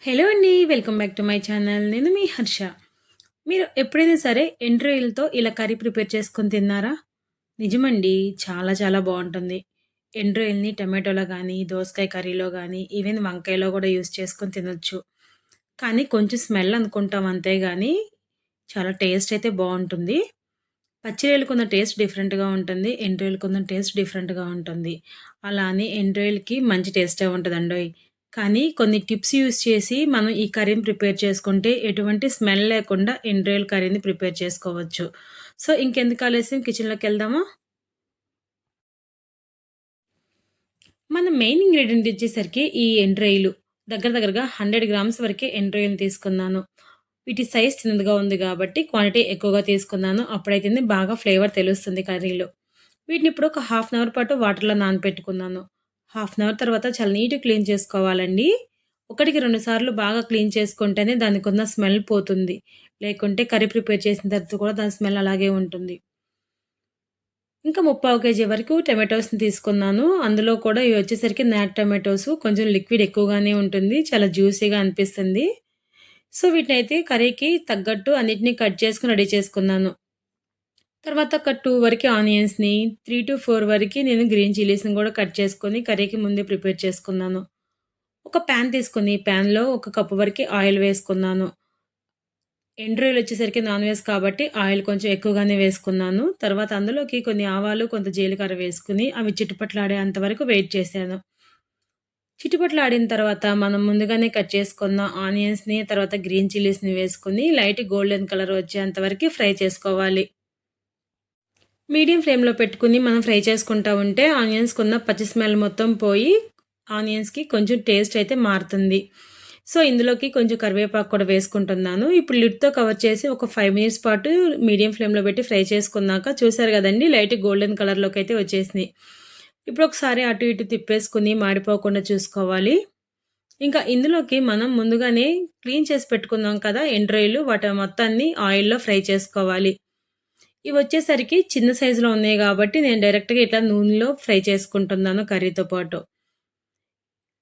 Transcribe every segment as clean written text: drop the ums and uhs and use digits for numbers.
Hello అండి. Welcome back to my channel. నేను మీ హర్ష. మీరు ఎప్పుడైనా సరే ఎండు రొయ్యలతో ఇలా కర్రీ ప్రిపేర్ చేసుకొని తిన్నారా? నిజమండి. చాలా చాలా బావుంటుంది. ఎండు రొయ్యలని టమాటోలో గానీ, దోసకాయ కర్రీలో గానీ, ఈవెన్ వంకాయలో గూడా యూజ్ చేసుకొని తినొచ్చు. కానీ కొంచెం స్మెల్ అనుకుంటాం అంతే గానీ, చాలా టేస్ట్ అయితే బావుంటుంది. పచ్చి రొయ్యలకున్న టేస్ట్ డిఫరెంట్‌గా ఉంటుంది. ఎండు రొయ్యలకున్న టేస్ట్ డిఫరెంట్‌గా ఉంటుంది. అలా అని ఎండు రొయ్యలకి మంచి టేస్టే ఉంటదండోయ్! కానీ కొన్ని టిప్స్ యూజ్ చేసి మనం ఈ కర్రీని ప్రిపేర్ చేసుకుంటే ఎటువంటి స్మెల్ లేకుండా ఎండు రొయ్యల కర్రీని ప్రిపేర్ చేసుకోవచ్చు. సో, ఇంకెందుకు ఆలస్యం కిచెన్‌లోకెళ్దామా? మన మెయిన్ ఇంగ్రీడియెంట్ వచ్చేసరికి ఈ ఎండు రొయ్యలు. దగ్గర దగ్గరగా 100 గ్రామ్స్ వరకే ఎండు రొయ్యలు తీసుకున్నాను. వీటి సైజ్ చిన్నదిగా ఉంది గాబట్టి క్వాంటిటీ ఎక్కువగా తీసుకున్నాను. అప్పుడైతేనే బాగా ఫ్లేవర్ తెలుస్తుంది కర్రీలో. వీటిని ఇప్పుడు ఒక హాఫ్ అన్ అవర్ పాటు వాటర్‌లో నానబెట్టుకున్నాను. హాఫ్ అన్ అవర్ తర్వాత చాలా నీట్‌గా క్లీన్ చేసుకోవాలండి. ఒకటికి 2 సార్లు బాగా క్లీన్ చేసుకుంటేనే దానికున్న స్మెల్ పోతుంది. లేకుంటే కర్రీ ప్రిపేర్ చేసిన తర్వాత కూడా దాని స్మెల్ అలాగే ఉంటుంది. ఇంకా ముప్పావు కేజీ వరకు టమాటోస్‌ని తీసుకున్నాను. అందులో కూడా ఇవి వచ్చేసరికి నాటు టమాటోస్ కొంచెం లిక్విడ్ ఎక్కువగానే ఉంటుంది. చాలా జ్యూసీగా అనిపిస్తుంది. సో, వీటినైతే కర్రీకి తగ్గట్టు అన్నిటిని కట్ చేసుకొని రెడీ చేసుకున్నాను. తర్వాత ఒక 2 వరకి ఆనియన్స్‌ని, 3-4 వరకి నేను గ్రీన్ చిల్లీస్‌ని గూడా కట్ చేసుకొని కర్రీకి ముందే ప్రిపేర్ చేసుకున్నాను. ఒక పాన్ తీసుకొని పాన్‌లో ఒక కప్పు వరకి ఆయిల్ వేసుకున్నాను. ఎండు రొయ్యలొచ్చేసరికి నాన్ వెజ్ కాబట్టి ఆయిల్ కొంచెం ఎక్కువగానే వేసుకున్నాను. తర్వాత అందులోకి కొన్ని ఆవాలు, కొంత జీలకర్ర వేసుకొని అవి చిటపటలాడేంత వరకు వెయిట్ చేశాను. చిటపటలాడిన తర్వాత మనం ముందుగానే కట్ చేసుకున్న ఆనియన్స్‌ని, తర్వాత గ్రీన్ చిల్లీస్‌ని వేసుకొని లైట్ గోల్డెన్ కలర్ వచ్చేంత వరకి ఫ్రై చేసుకోవాలి. మీడియం ఫ్లేమ్‌లో పెట్టుకొని మనం ఫ్రై చేసుకుంటా ఉంటే ఆనియన్స్‌కున్న పచ్చి స్మెల్ మొత్తం పోయి ఆనియన్స్‌కి కొంచెం టేస్ట్ అయితే మారుతుంది. సో, ఇందులోకి కొంచెం కరివేపాకు కూడా వేసుకుంటున్నాను. ఇప్పుడు లిడ్‌తో కవర్ చేసి ఒక 5 మినిట్స్ పాటు మీడియం ఫ్లేమ్‌లో పెట్టి ఫ్రై చేసుకున్నాక చూసారు గదండీ! లైట్ గోల్డెన్ కలర్‌లోకైతే వచ్చేసినియి. ఇప్పుడు ఒకసారి అటు ఇటు తిప్పేసుకొని మాడిపోకుండా చూసుకోవాలి. ఇంకా ఇందులోకి మనం ముందుగానే క్లీన్ చేసి పెట్టుకున్నాం కదా! ఎండు రొయ్యలు వాటి మొత్తాన్ని ఆయిల్‌లో ఫ్రై చేసుకోవాలి. ఇవొచ్చేసరికి చిన్న సైజులో ఉన్నాయి గాబట్టి, నేను డైరెక్ట్‌గా ఇట్లా నూనెలో ఫ్రై చేసుకుంటున్నాను కర్రీతో పాటు.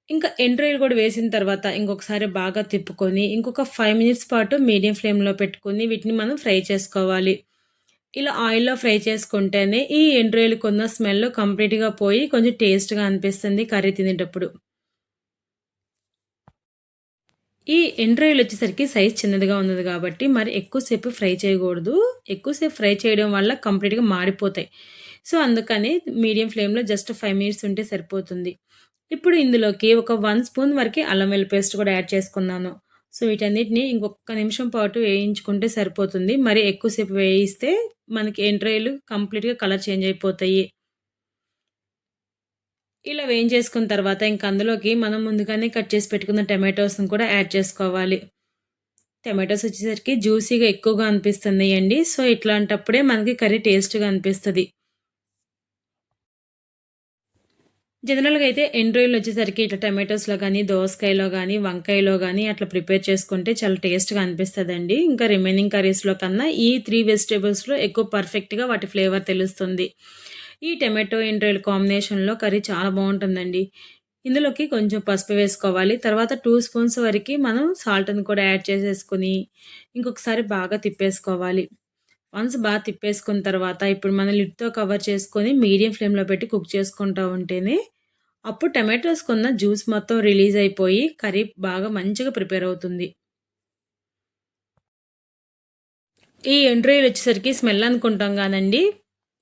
ఇంకా ఎండు రొయ్యలు గూడా వేసిన తర్వాత ఇంకొకసారి బాగా తిప్పుకొని, ఇంకొక 5 మినిట్స్ పాటు మీడియం ఫ్లేమ్‌లో పెట్టుకొని వీటిని మనం ఫ్రై చేసుకోవాలి. ఇలా ఆయిల్‌లో ఫ్రై చేసుకుంటేనే ఈ ఎండు రొయ్యలకున్న స్మెల్ కంప్లీట్‌గా పోయి కొంచెం టేస్ట్‌గా అనిపిస్తుంది కర్రీ తినేటప్పుడు. ఈ ఎండు రొయ్యలొచ్చేసరికి సైజ్ చిన్నదిగా ఉన్నది గాబట్టి, మరి ఎక్కువ సేపు ఫ్రై చేయగూడదు. ఎక్కువ సేపు ఫ్రై చేయడం వల్ల కంప్లీట్‌గా మాడిపోతాయి. సో, అందుకని మీడియం ఫ్లేమ్‌లో జస్ట్ 5 మినిట్స్ ఉంటే సరిపోతుంది. ఇప్పుడు ఇందులోకి ఒక 1 స్పూన్ వరకి అల్లం వెల్లుల్లి పేస్ట్ కూడా యాడ్ చేసుకున్నాను. సో, వీటన్నిటిని ఇంకొక్క నిమిషం పాటు వేయించుకుంటే సరిపోతుంది. మరి ఎక్కువ సేపు వేయిస్తే మనకి ఎండు రొయ్యలు కంప్లీట్‌గా కలర్ చేంజ్ అయిపోతాయి. ఇలా వేయించేసుకున్న తర్వాత ఇంక అందులోకి మనం ముందుగానే కట్ చేసి పెట్టుకున్న టమాటోస్‌ని కూడా యాడ్ చేసుకోవాలి. టమాటోస్ వచ్చేసరికి జ్యూసీగా ఎక్కువగా అనిపిస్తున్నాయండి. సో, ఇట్లాంటప్పుడే మనకి కర్రీ టేస్ట్‌గా అనిపిస్తది. జనరల్‌గా అయితే ఎండు రొయ్యలొచ్చేసరికి ఇట్లా టమాటోస్‌లో గానీ, దోసకాయలో గానీ, వంకాయలో గానీ అట్లా ప్రిపేర్ చేసుకుంటే చాలా టేస్ట్‌గా అనిపిస్తదండి. ఇంకా రిమైనింగ్ కర్రీస్‌లో కన్నా ఈ 3 వెజిటబుల్స్‌లో ఎక్కువ పర్ఫెక్ట్‌గా వాటి ఫ్లేవర్ తెలుస్తుంది. ఈ టమాటో, ఎండు రొయ్యల కాంబినేషన్‌లో కర్రీ చాలా బావుంటుందండి. ఇందులోకి కొంచెం పసుపు వేసుకోవాలి. తర్వాత 2 స్పూన్స్ వరకి మనం సాల్ట్‌ని కూడా యాడ్ చేసేసుకొని, ఇంకొకసారి బాగా తిప్పేసుకోవాలి. వన్స్ తిప్పేసుకున్న తర్వాత ఇప్పుడు మనం లిడ్‌తో కవర్ చేసుకొని మీడియం ఫ్లేమ్‌లో పెట్టి కుక్ చేసుకుంటా ఉంటేనే అప్పుడు టమాటోస్‌కున్న జ్యూస్ మొత్తం రిలీజ్ అయిపోయి కర్రీ బాగా మంచిగా ప్రిపేర్ అవుతుంది. ఈ ఎండు రొయ్యలొచ్చేసరికి స్మెల్ అనుకుంటాం గానండి,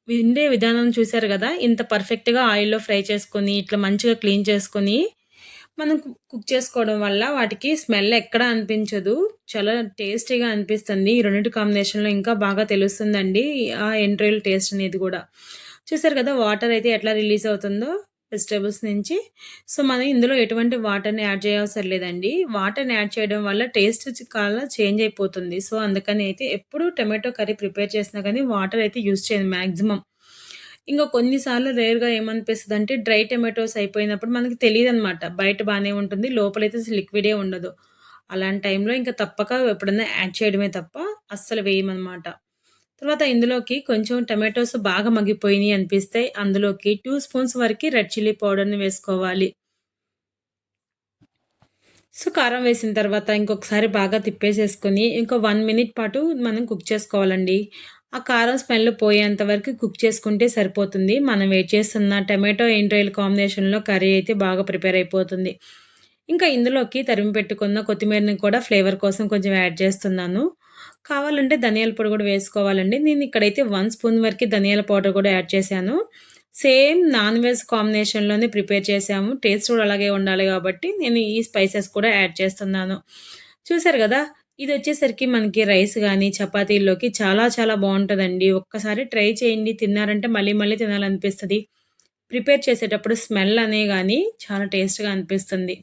వండే విధానం చూసారు గదా! ఇంత పర్ఫెక్ట్‌గా ఆయిల్‌లో ఫ్రై చేసుకొని, ఇట్లా మంచిగా క్లీన్ చేసుకొని, మనం కుక్ చేసుకోవడం వల్ల వాటికి స్మెల్ ఎక్కడ అనిపించదు. చాలా టేస్టీగా అనిపిస్తుంది. ఈ రెండిటి కాంబినేషన్‌లో ఇంకా బాగా తెలుస్తుందండి. ఆ ఎండు రొయ్యల టేస్ట్ అనేది గూడా. చూసారు కదా! వాటర్ అయితే ఎట్లా రిలీజ్ అవుతుందో వెజిటబుల్స్ నుంచి. సో, మనం ఇందులో ఎటువంటి వాటర్‌ని యాడ్ చేయవసరం లేదండి. వాటర్‌ని యాడ్ చేయడం వల్ల టేస్ట్ చాలా చేంజ్ అయిపోతుంది. సో, అందుకని అయితే ఎప్పుడు టొమాటో కర్రీ ప్రిపేర్ చేసినా గానీ వాటర్ అయితే యూజ్ చేయను మాక్సిమం. ఇంక కొన్ని సార్లు రేర్‌గా ఏమనిపిస్తదంటే డ్రై టొమాటోస్ అయిపోయినప్పుడు మనకి తెలీదనమాట. బయట బానే ఉంటుంది. లోపలైతే అసలు లిక్విడే ఉండదు. అలాంటి టైంలో ఇంక తప్పక ఎప్పుడన్నా యాడ్ చేయడమే తప్ప అస్సలు వేయమనమాట. తర్వాత ఇందులోకి కొంచెం టొమాటోస్ బాగా మగ్గిపోయినియి అనిపిస్తే అందులోకి 2 స్పూన్స్ వరకి రెడ్ చిల్లీ పౌడర్‌ని వేసుకోవాలి. సో, కారం వేసిన తర్వాత ఇంకొకసారి బాగా తిప్పేసేసుకొని, ఇంకో 1 మినిట్ పాటు మనం కుక్ చేసుకోవాలండి. ఆ కారం స్మెల్ పోయేంత వరకు కుక్ చేసుకుంటే సరిపోతుంది. మనం వెయిట్ చేస్తున్న టమాటో, ఎండ్రాయిల్ కాంబినేషన్‌లో కర్రీ అయితే బాగా ప్రిపేర్ అయిపోతుంది. ఇంకా ఇందులోకి తరిమి పెట్టుకున్న కొత్తిమీరని కూడా ఫ్లేవర్ కోసం కొంచెం యాడ్ చేస్తున్నాను. కావాలంటే ధనియాల పొడి కూడా వేసుకోవాలండి. నేను ఇక్కడైతే 1 స్పూన్ వరకి ధనియాల పౌడర్ కూడా యాడ్ చేశాను. సేమ్ నాన్ వెజ్ కాంబినేషన్‌లోనే ప్రిపేర్ చేశాము. టేస్ట్ కూడా అలాగే ఉండాలి గాబట్టి, నేను ఈ స్పైసెస్ కూడా యాడ్ చేస్తున్నాను. చూసారు గదా! ఇదొచ్చేసరికి మనకి రైస్ గానీ, చపాతీల్లోకి చాలా చాలా బావుంటదండి. ఒక్కసారి ట్రై చేయండి. తిన్నారంటే మళ్ళీ మళ్ళీ తినాలనిపిస్తది. ప్రిపేర్ చేసేటప్పుడు స్మెల్ అనే గానీ చాలా టేస్ట్‌గా అనిపిస్తుంది.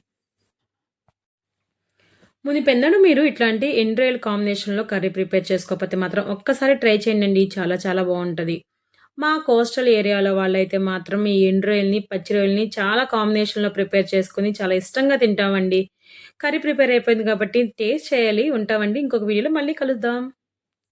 మునిపెన్నడూ మీరు ఇట్లాంటి ఎండ్ రాయల్ కాంబినేషన్‌లో కర్రీ ప్రిపేర్ చేసుకోకపోతే మాత్రం ఒక్కసారి ట్రై చేయండండి. చాలా చాలా బావుంటది. మా కోస్టల్ ఏరియాలో వాళ్ళైతే మాత్రం ఈ ఎండు రొయ్యలని, పచ్చి రొయ్యలని చాలా కాంబినేషన్‌లో ప్రిపేర్ చేసుకొని చాలా ఇష్టంగా తింటామండి. కర్రీ ప్రిపేర్ అయిపోయింది కాబట్టి టేస్ట్ చేయాలి. ఉంటామండి. ఇంకొక వీడియోలో మళ్ళీ కలుద్దాం.